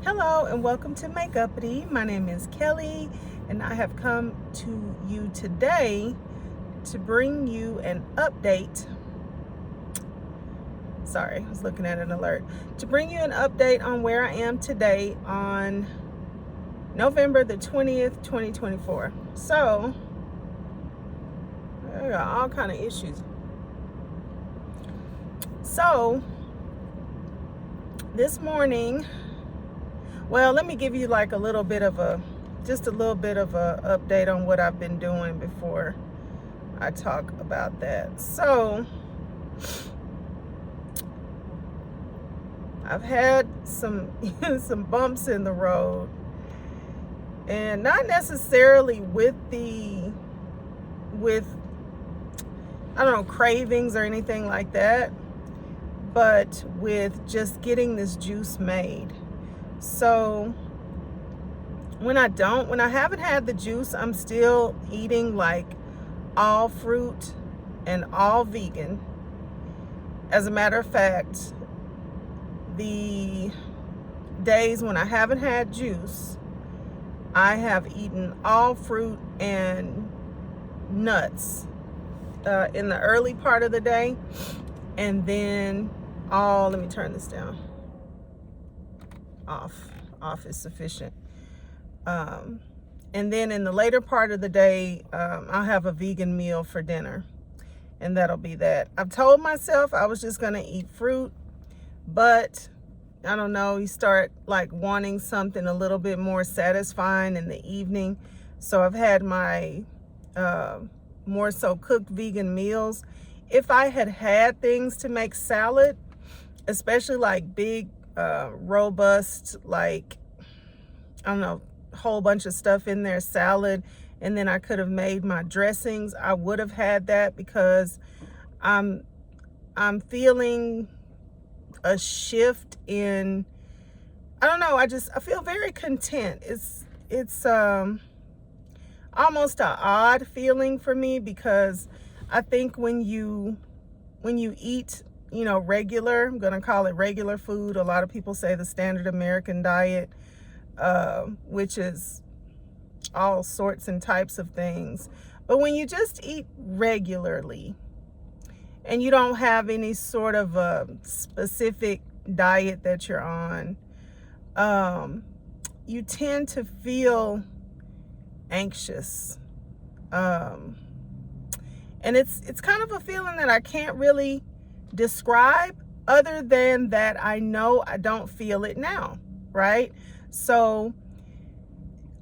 Hello and welcome to Makeupity. My name is Kelly and I have come to you today to bring you an update. Sorry, I was looking at an alert. To bring you an update on where I am today on November the 20th, 2024. So, I got all kind of issues. So, this morning, well, let me give you like a little bit of a update on what I've been doing before I talk about that. So I've had some some bumps in the road, and not necessarily with I don't know, cravings or anything like that, but with just getting this juice made. So when I haven't had the juice, I'm still eating like all fruit and all vegan. As a matter of fact, the days when I haven't had juice, I have eaten all fruit and nuts in the early part of the day, and then let me turn this down. Off is sufficient. And then in the later part of the day, I'll have a vegan meal for dinner, and that'll be that. I've told myself I was just gonna eat fruit, but I don't know, you start like wanting something a little bit more satisfying in the evening. So I've had my more so cooked vegan meals. If I had things to make salad, especially like big robust, like, I don't know, a whole bunch of stuff in there, salad, and then I could have made my dressings, I would have had that, because I'm feeling a shift in, I don't know, I feel very content. It's almost an odd feeling for me, because I think when you eat, regular, I'm gonna call it regular food. A lot of people say the standard American diet, which is all sorts and types of things. But when you just eat regularly and you don't have any sort of a specific diet that you're on, you tend to feel anxious. And it's kind of a feeling that I can't really describe, other than that I know I don't feel it now, right? So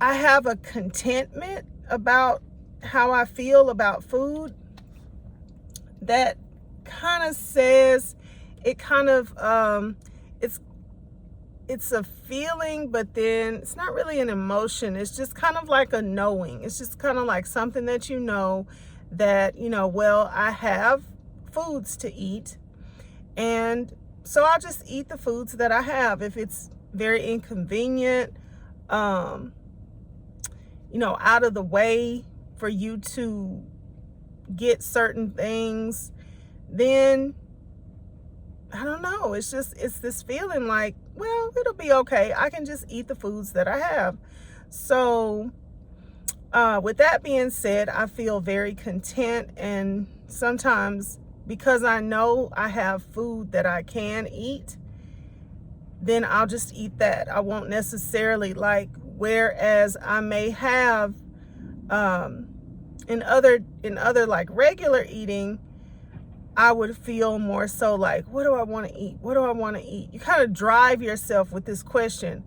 I have a contentment about how I feel about food that kind of says, it kind of it's a feeling, but then it's not really an emotion. It's just kind of like a knowing. It's just kind of like something that that, well, I have foods to eat, and so I'll just eat the foods that I have. If it's very inconvenient, out of the way for you to get certain things, then I don't know, it's this feeling like, well, it'll be okay, I can just eat the foods that I have. So with that being said, I feel very content, and sometimes, because I know I have food that I can eat, then I'll just eat that. I won't necessarily, like, whereas I may have in other like regular eating, I would feel more so like, what do I want to eat? What do I want to eat? You kind of drive yourself with this question.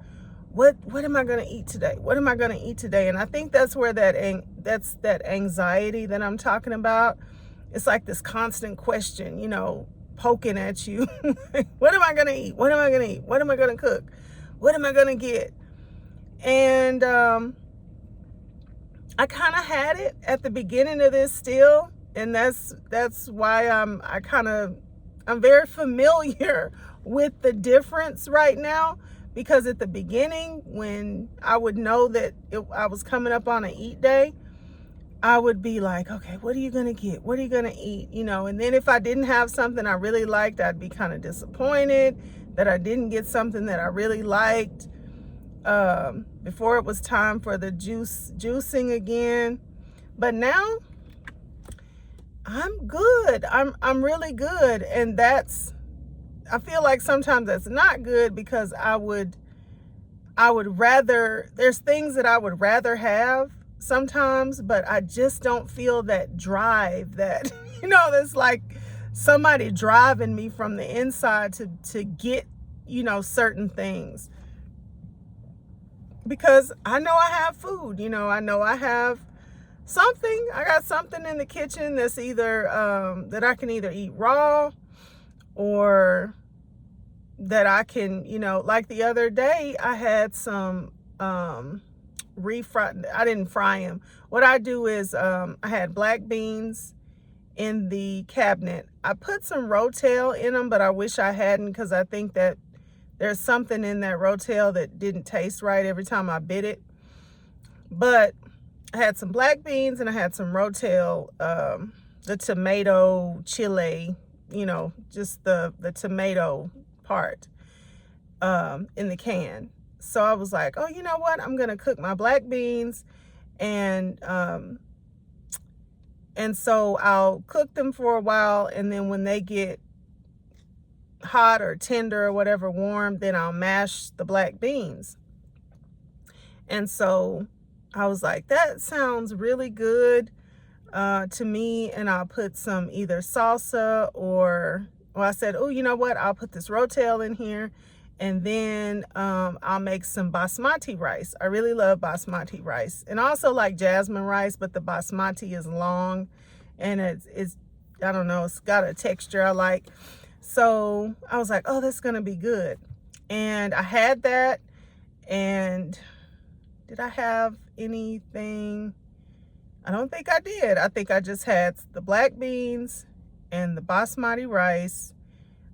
What am I going to eat today? What am I going to eat today? And I think that's where that anxiety that I'm talking about. It's like this constant question, poking at you. What am I going to eat? What am I going to eat? What am I going to cook? What am I going to get? And I kind of had it at the beginning of this still, and that's why I'm very familiar with the difference right now, because at the beginning, when I would know that I was coming up on an eat day, I would be like, okay, what are you going to get? What are you going to eat? And then if I didn't have something I really liked, I'd be kind of disappointed that I didn't get something that I really liked. before it was time for the juicing again. But now I'm good. I'm really good. And I feel like sometimes that's not good, because I would rather, there's things that I would rather have sometimes, but I just don't feel that drive that, that's like somebody driving me from the inside to get, certain things. Because I know I have food, I know I have something. I got something in the kitchen that's either, that I can either eat raw, or that I can, like the other day, I had some refried. I didn't fry them. What I do is, I had black beans in the cabinet. I put some Rotel in them, but I wish I hadn't, because I think that there's something in that Rotel that didn't taste right every time I bit it. But I had some black beans and I had some Rotel, the tomato chile, just the tomato part in the can. So I was like, oh, you know what? I'm going to cook my black beans, and so I'll cook them for a while, and then when they get hot or tender or whatever, warm, then I'll mash the black beans. And so I was like, that sounds really good to me. And I'll put some either salsa or I said, oh, you know what? I'll put this Rotel in here, and then I'll make some basmati rice. I really love basmati rice, and I also like jasmine rice, but the basmati is long, and it's I don't know, it's got a texture I like. So I was like, oh, that's gonna be good. And I had that. And did I have anything? I don't think I did. I think I just had the black beans and the basmati rice.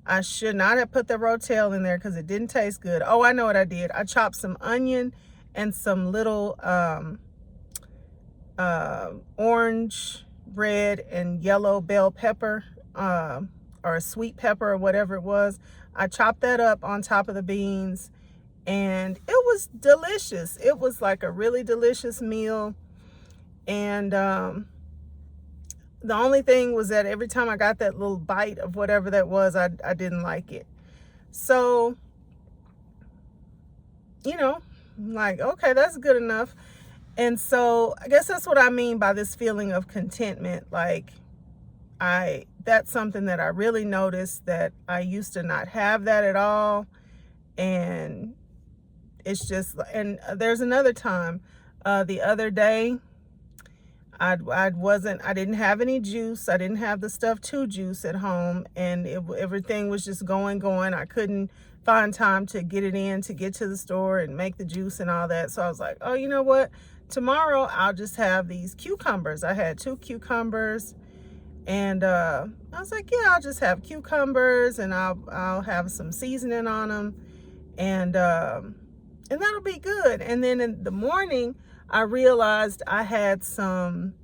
I should not have put the Rotel in there because it didn't taste good. Oh, I know what I did. I chopped some onion and some little orange, red, and yellow bell pepper, or sweet pepper, or whatever it was. I chopped that up on top of the beans, and it was delicious. It was like a really delicious meal. And the only thing was that every time I got that little bite of whatever that was, I didn't like it. So, I'm like, okay, that's good enough. And so I guess that's what I mean by this feeling of contentment. Like, that's something that I really noticed, that I used to not have that at all. And it's just, and there's another time, the other day, I didn't have any juice. I didn't have the stuff to juice at home, and everything was just going. I couldn't find time to get it in, to get to the store and make the juice and all that. So I was like, oh, you know what? Tomorrow I'll just have these cucumbers. I had 2 cucumbers. And I was like, yeah, I'll just have cucumbers, and I'll have some seasoning on them, and that'll be good. And then in the morning, I realized I had some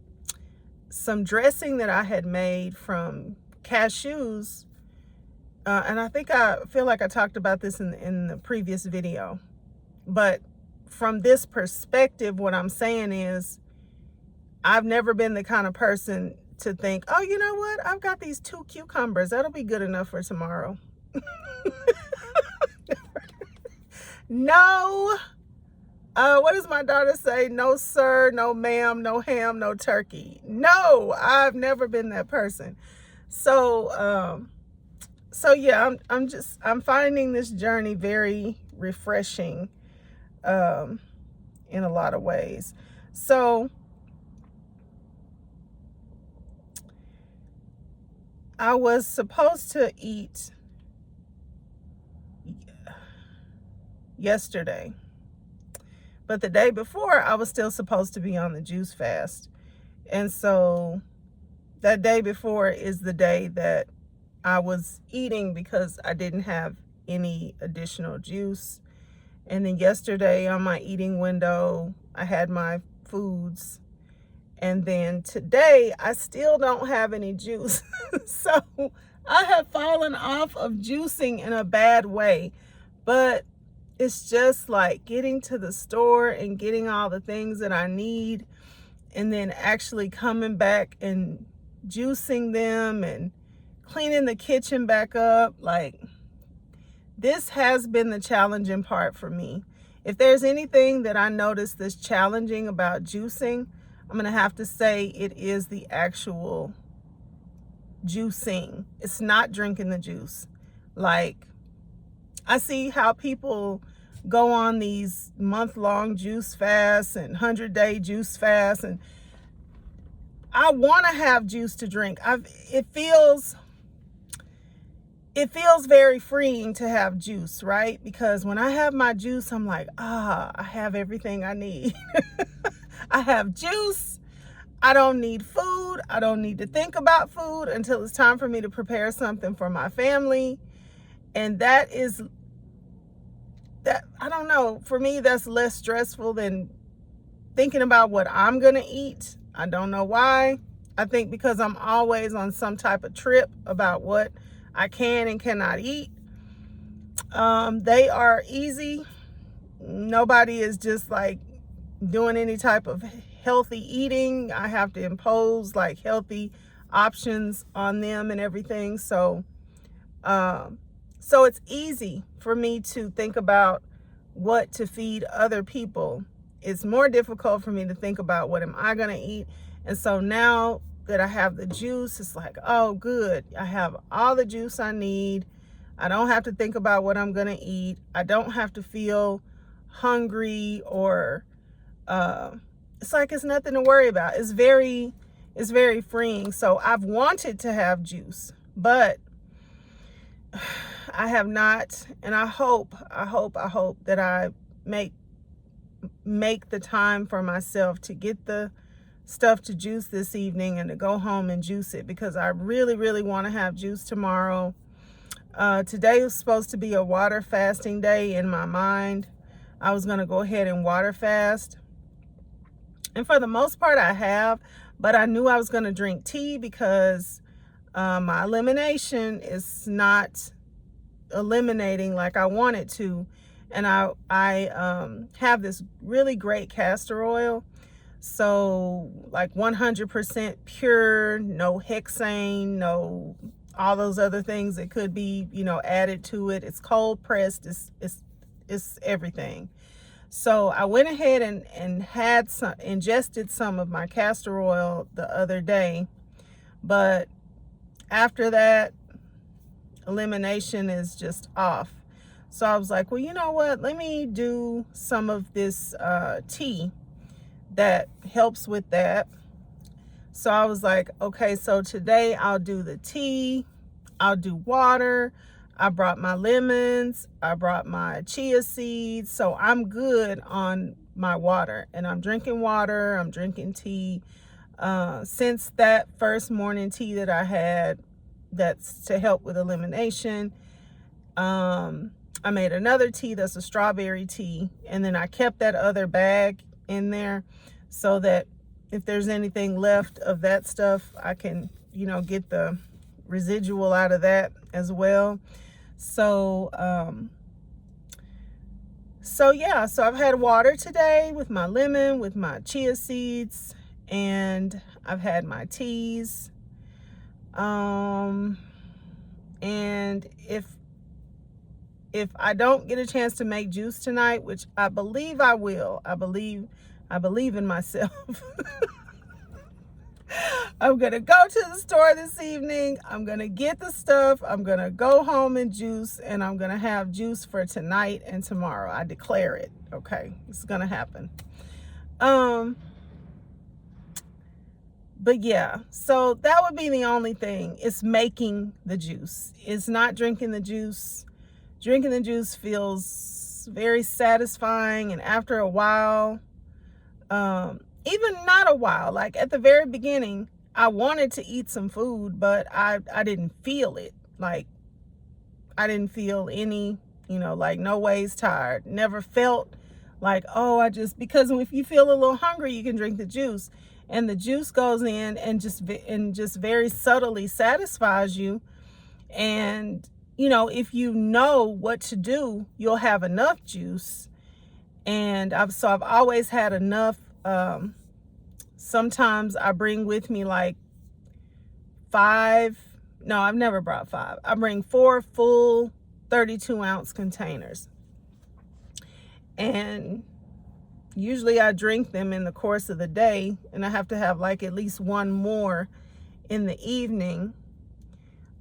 dressing that I had made from cashews, and I feel like I talked about this in the previous video. But from this perspective, what I'm saying is, I've never been the kind of person to think, oh, you know what? I've got these 2 cucumbers. That'll be good enough for tomorrow. No. What does my daughter say? No, sir, no, ma'am, no ham, no turkey. No, I've never been that person. So yeah, I'm finding this journey very refreshing, in a lot of ways. So I was supposed to eat yesterday, but the day before I was still supposed to be on the juice fast. And so that day before is the day that I was eating, because I didn't have any additional juice. And then yesterday on my eating window, I had my foods. And then today, I still don't have any juice. So I have fallen off of juicing in a bad way. But it's just like getting to the store and getting all the things that I need, and then actually coming back and juicing them and cleaning the kitchen back up. Like, this has been the challenging part for me. If there's anything that I noticed that's challenging about juicing, I'm gonna have to say it is the actual juicing. It's not drinking the juice. Like, I see how people go on these month-long juice fasts and 100-day juice fasts, and I want to have juice to drink. It feels very freeing to have juice, right? Because when I have my juice, I'm like, I have everything I need. I have juice. I don't need food. I don't need to think about food until it's time for me to prepare something for my family. And that, I don't know, for me, that's less stressful than thinking about what I'm going to eat. I don't know why. I think because I'm always on some type of trip about what I can and cannot eat. They are easy. Nobody is just like doing any type of healthy eating. I have to impose like healthy options on them and everything. So it's easy for me to think about what to feed other people. It's more difficult for me to think about what am I going to eat. And so now that I have the juice, it's like, oh, good. I have all the juice I need. I don't have to think about what I'm going to eat. I don't have to feel hungry or it's like it's nothing to worry about. It's very freeing. So I've wanted to have juice, but I have not, and I hope that I make the time for myself to get the stuff to juice this evening and to go home and juice it, because I really want to have juice tomorrow. Today was supposed to be a water fasting day. In my mind, I was going to go ahead and water fast, and for the most part I have, but I knew I was going to drink tea because my elimination is not eliminating like I want it to. And I have this really great castor oil, so like 100% pure, no hexane, no all those other things that could be, added to it. It's cold pressed. It's everything. So I went ahead and ingested some of my castor oil the other day, but after that, elimination is just off. So I was like, well, you know what? Let me do some of this tea that helps with that. So I was like, okay, so today I'll do the tea, I'll do water. I brought my lemons, I brought my chia seeds. So I'm good on my water, and I'm drinking water, I'm drinking tea. Since that first morning tea that I had, that's to help with elimination, I made another tea that's a strawberry tea, and then I kept that other bag in there so that if there's anything left of that stuff, I can, get the residual out of that as well. So yeah, so I've had water today with my lemon, with my chia seeds, and I've had my teas. And if I don't get a chance to make juice tonight, which I believe I will, I believe in myself. I'm going to go to the store this evening. I'm going to get the stuff. I'm going to go home and juice, and I'm going to have juice for tonight and tomorrow. I declare it. Okay. It's going to happen. But yeah, so that would be the only thing. It's making the juice. It's not drinking the juice. Drinking the juice feels very satisfying. And after a while, even not a while, like at the very beginning, I wanted to eat some food, but I didn't feel it. Like, I didn't feel any, like no ways tired. Never felt like, because if you feel a little hungry, you can drink the juice. And the juice goes in and just very subtly satisfies you. And you know, if you know what to do, you'll have enough juice. And I've always had enough. Sometimes I bring with me like 5. No, I've never brought 5. I bring 4 full 32-ounce containers. And usually I drink them in the course of the day, and I have to have like at least one more in the evening.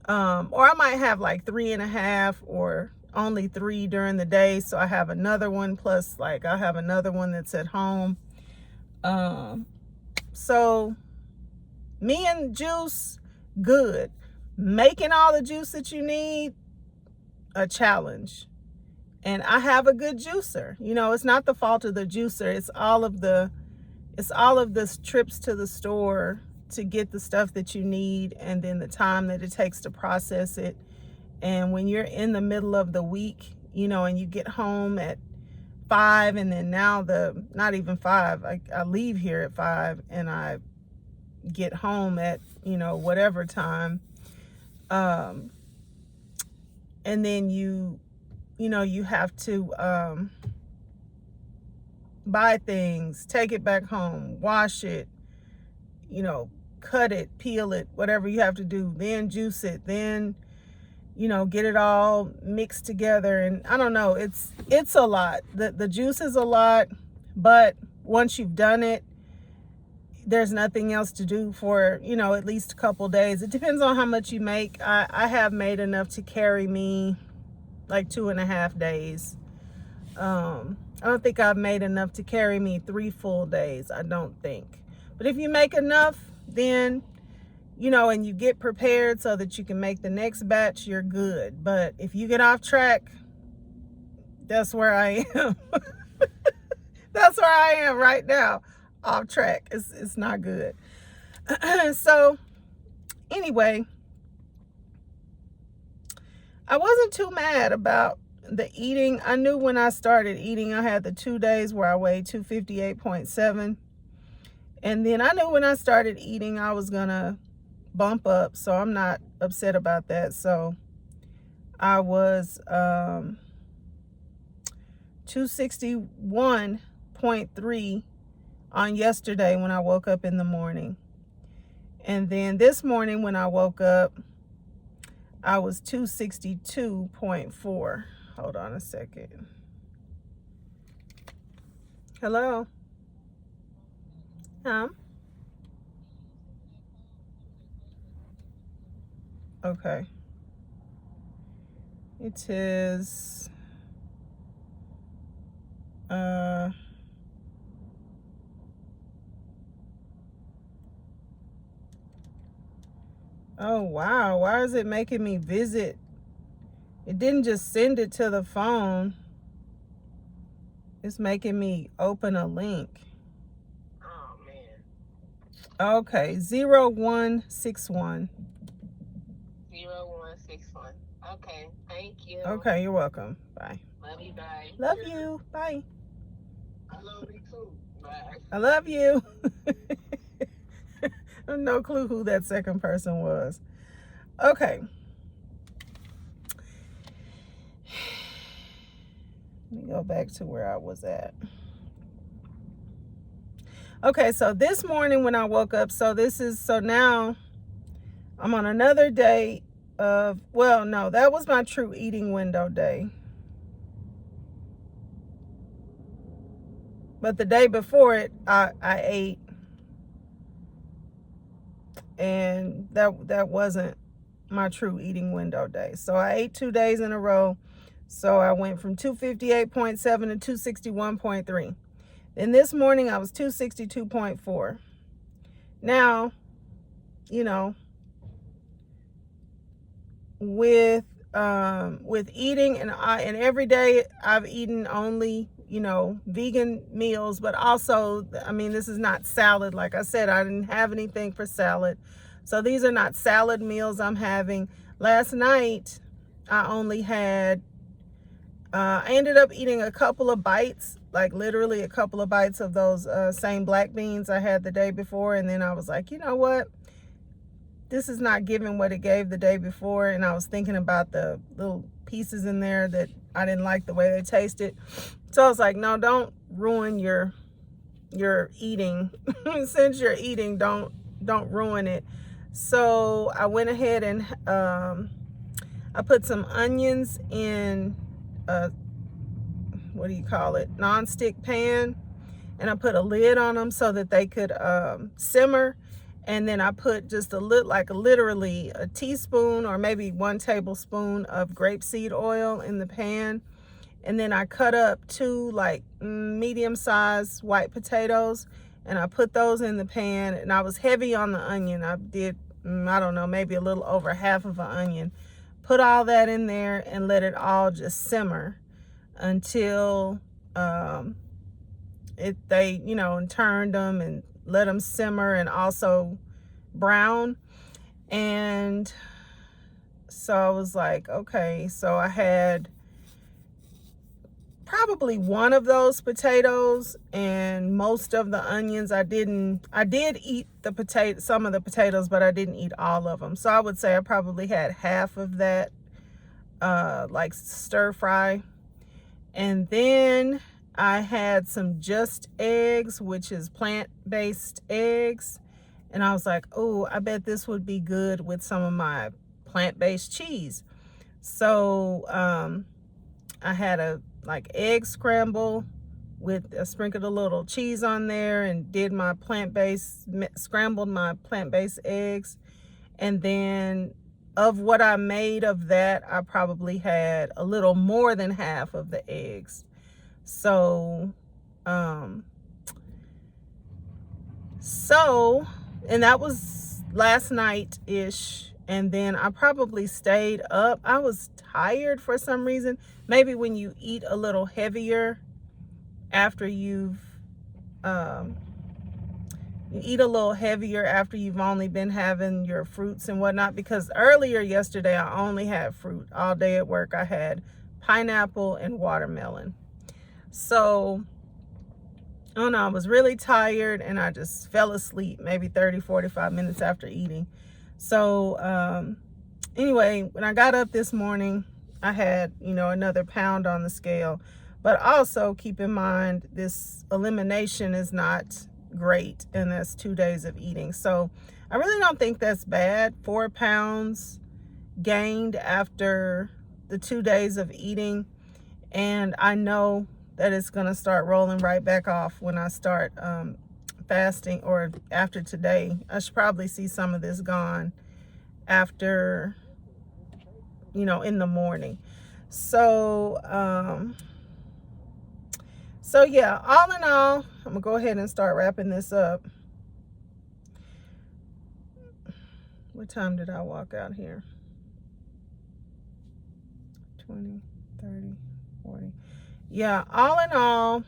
Or I might have like 3.5 or only 3 during the day. So I have another one, plus like I have another one that's at home. So me and juice, good. Making all the juice that you need, a challenge. And I have a good juicer. You know, it's not the fault of the juicer. It's all of the trips to the store to get the stuff that you need, and then the time that it takes to process it. And when you're in the middle of the week, you know, and you get home at 5, and then now not even 5, I leave here at 5 and I get home at, you know, whatever time. And then you know, you have to buy things, take it back home, wash it, you know, cut it, peel it, whatever you have to do, then juice it, then, you know, get it all mixed together. And I don't know, it's a lot. The juice is a lot, but once you've done it, there's nothing else to do for, you know, at least a couple days. It depends on how much you make. I have made enough to carry me like 2.5 days. I don't think I've made enough to carry me 3 full days. I don't think. But if you make enough, then, you know, and you get prepared so that you can make the next batch, you're good. But if you get off track, that's where I am. That's where I am right now, off track. It's not good. So anyway, I wasn't too mad about the eating. I knew when I started eating, I had the 2 days where I weighed 258.7. And then I knew when I started eating, I was going to bump up. So I'm not upset about that. So I was 261.3 on yesterday when I woke up in the morning. And then this morning when I woke up, I was 262.4. Hold on a second. Hello? Okay. It is oh wow, why is it making me visit? It didn't just send it to the phone. It's making me open a link. Oh man. Okay, 0161. 0161. Okay, thank you. Okay, you're welcome. Bye. Love you, bye. Love you. Bye. I love you too. Bye. I love you. No clue who that second person was. Okay. Let me go back to where I was at. Okay, so this morning when I woke up, so now I'm on another day of, well, no, that was my true eating window day. But the day before it, I ate. And that wasn't my true eating window day. So I ate 2 days in a row. So I went from 258.7 to 261.3. Then this morning I was 262.4. Now, you know, with eating, and every day I've eaten only, you know, vegan meals, but also, I mean, this is not salad. Like I said, I didn't have anything for salad. So these are not salad meals I'm having. Last night, I only had, I ended up eating a couple of bites, like literally a couple of bites of those same black beans I had the day before. And then I was like, you know what? this is not giving what it gave the day before. And I was thinking about the little pieces in there that I didn't like the way they tasted. So I was like, no, don't ruin your eating. Since you're eating, don't ruin it. So I went ahead and I put some onions in a, what do you call it, non-stick pan, and I put a lid on them so that they could simmer. And then I put just a little, like literally a teaspoon or maybe 1 tablespoon of grapeseed oil in the pan. And then I cut up 2 like medium-sized white potatoes, and I put those in the pan. And I was heavy on the onion. I did, I don't know, maybe a little over half of an onion. Put all that in there and let it all just simmer until they, you know, and turned them and let them simmer and also brown. And so I was like, okay, so I had probably 1 of those potatoes and most of the onions. I did eat the some of the potatoes, but I didn't eat all of them. So I would say I probably had half of that like stir fry. And then I had some Just Eggs, which is plant-based eggs. And I was like, oh, I bet this would be good with some of my plant-based cheese. So I had a like egg scramble with sprinkled a little cheese on there, and did my scrambled my plant-based eggs. And then of what I made of that, I probably had a little more than half of the eggs. So and that was last night-ish. And then I probably stayed up. I was tired for some reason. Maybe when you eat a little heavier after you eat a little heavier after you've only been having your fruits and whatnot. Because earlier yesterday, I only had fruit all day at work. I had pineapple and watermelon. So, I don't know, I was really tired and I just fell asleep maybe 30-45 minutes after eating. So anyway, when I got up this morning, I had, you know, another pound on the scale. But also keep in mind, this elimination is not great, and that's 2 days of eating. So I really don't think that's bad. 4 pounds gained after the 2 days of eating. And I know that it's going to start rolling right back off when I start fasting, or after today. I should probably see some of this gone after, you know, in the morning. So yeah, all in all, I'm gonna go ahead and start wrapping this up. What time did I walk out here? 20, 30, 40. Yeah, all in all,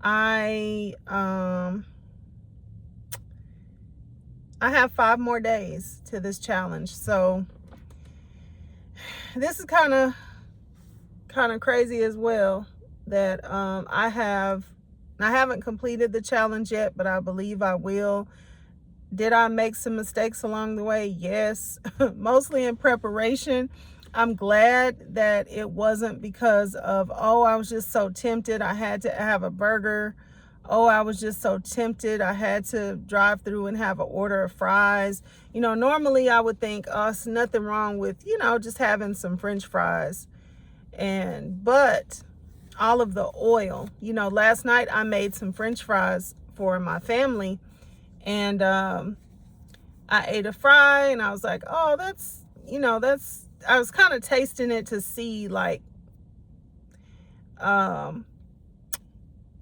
I have 5 more days to this challenge. So this is kind of crazy as well, that I haven't completed the challenge yet, but I believe I will. Did I make some mistakes along the way? Yes, mostly in preparation. I'm glad that it wasn't because of, oh, I was just so tempted, I had to have a burger. Oh, I was just so tempted, I had to drive through and have an order of fries. You know, normally I would think, oh, it's nothing wrong with, you know, just having some French fries. But all of the oil, you know, last night I made some French fries for my family, and I ate a fry and I was like, oh, that's, you know, I was kind of tasting it to see, like,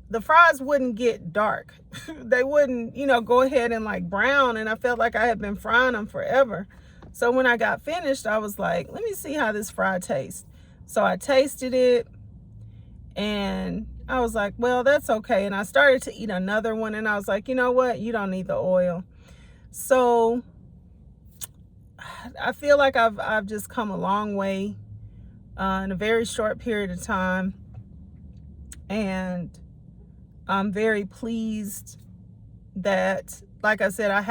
the fries wouldn't get dark. They wouldn't, you know, go ahead and like brown. And I felt like I had been frying them forever. So when I got finished, I was like, let me see how this fry tastes. So I tasted it and I was like, well, that's okay. And I started to eat another one and I was like, you know what? You don't need the oil. So I feel like I've just come a long way in a very short period of time. And I'm very pleased that, like I said, I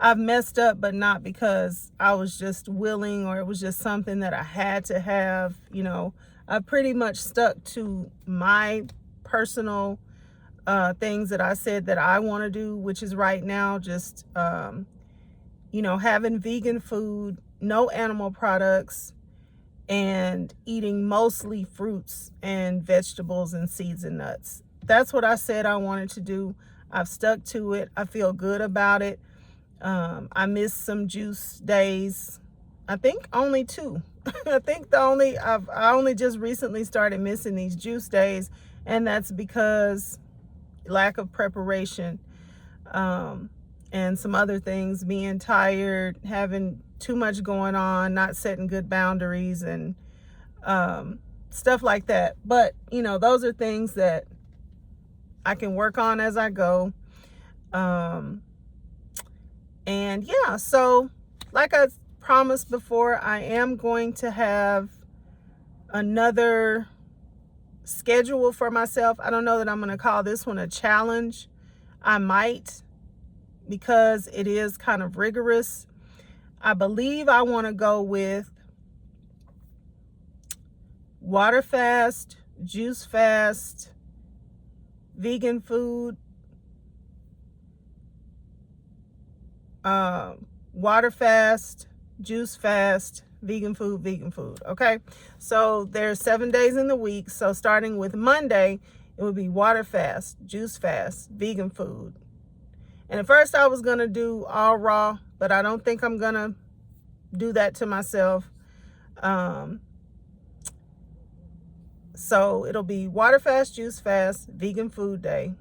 I've messed up, but not because I was just willing or it was just something that I had to have. You know, I pretty much stuck to my personal things that I said that I want to do, which is right now just, you know, having vegan food, no animal products, and eating mostly fruits and vegetables and seeds and nuts. That's what I said I wanted to do. I've stuck to it. I feel good about it. I missed some juice days. I think only 2. I think I only just recently started missing these juice days, and that's because lack of preparation, and some other things, being tired, having too much going on, not setting good boundaries, and stuff like that. But you know, those are things that I can work on as I go. And yeah, so like I promised before, I am going to have another schedule for myself. I don't know that I'm going to call this one a challenge. I might, because it is kind of rigorous. I believe I want to go with water fast, juice fast, vegan food, water fast, juice fast, vegan food. Okay, so there's 7 days in the week. So starting with Monday, it would be water fast, juice fast, vegan food. And at first I was gonna do all raw, but I don't think I'm gonna do that to myself. So it'll be water fast, juice fast, vegan food day,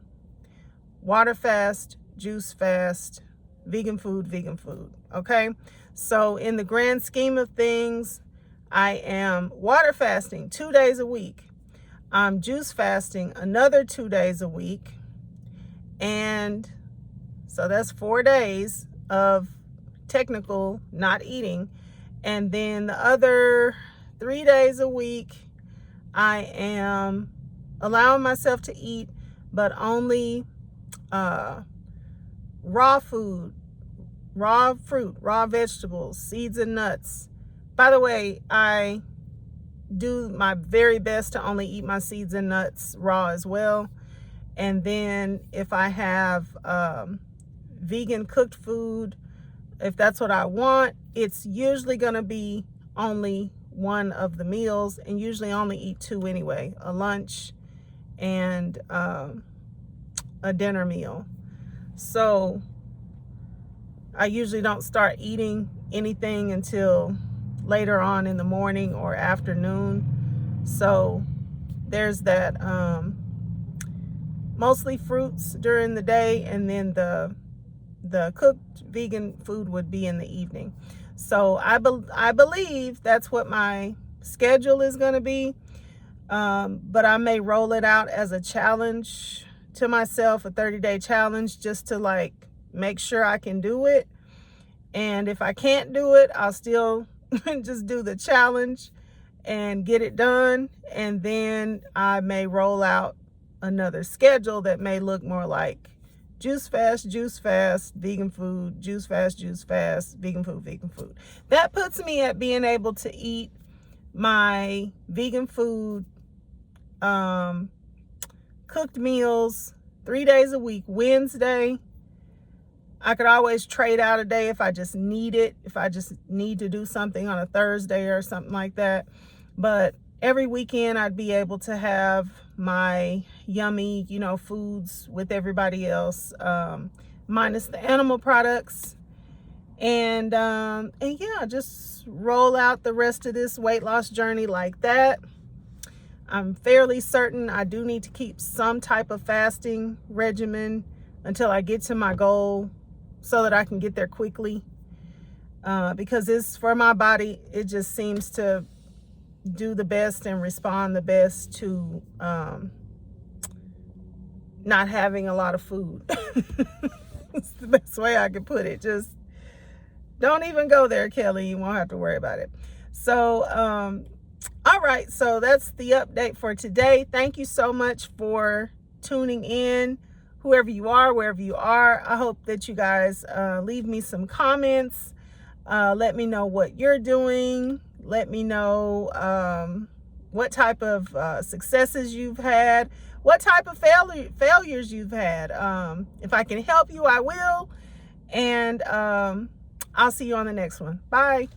water fast, juice fast, vegan food. Okay, so in the grand scheme of things, I am water fasting 2 days a week. I'm juice fasting another 2 days a week. And so that's 4 days of technical not eating. And then the other 3 days a week, I am allowing myself to eat, but only raw food, raw fruit, raw vegetables, seeds and nuts. By the way, I do my very best to only eat my seeds and nuts raw as well. And then if I have vegan cooked food, if that's what I want, it's usually going to be only one of the meals, and usually only eat 2 anyway, a lunch and a dinner meal. So I usually don't start eating anything until later on in the morning or afternoon. So there's that. Mostly fruits during the day, and then the cooked vegan food would be in the evening. So I believe that's what my schedule is going to be. But I may roll it out as a challenge to myself, a 30-day challenge, just to like make sure I can do it. And if I can't do it, I'll still just do the challenge and get it done. And then I may roll out another schedule that may look more like juice fast, vegan food, juice fast, vegan food. That puts me at being able to eat my vegan food, cooked meals 3 days a week. Wednesday, I could always trade out a day if I just need it, if I just need to do something on a Thursday or something like that. But every weekend I'd be able to have my yummy, you know, foods with everybody else, minus the animal products. And yeah, just roll out the rest of this weight loss journey like that. I'm fairly certain I do need to keep some type of fasting regimen until I get to my goal, so that I can get there quickly, because it's for my body. It just seems to do the best and respond the best to not having a lot of food. It's the best way I could put it. Just don't even go there, Kelly. You won't have to worry about it. So all right, so that's the update for today. Thank you so much for tuning in. whoever you are, wherever you are. I hope that you guys leave me some comments. Let me know what you're doing. Let me know what type of successes you've had, what type of failures you've had. If I can help you, I will. And I'll see you on the next one. Bye.